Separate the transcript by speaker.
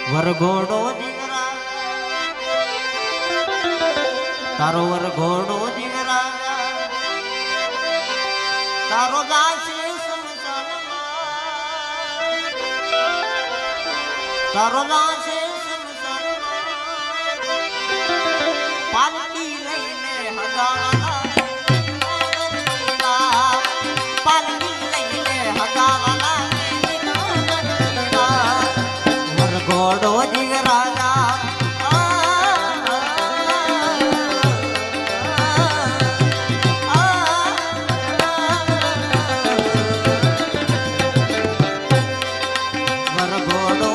Speaker 1: વરઘોડો જીવરા તારો વરઘોડો જીવરા તારો દાસી સમસનમાં તારો દાસી સમસનમાં પાલકી લઈને હગાવાલા પાલકી લઈને હગાવાલા વરઘોડો જીવરાજા વરઘોડો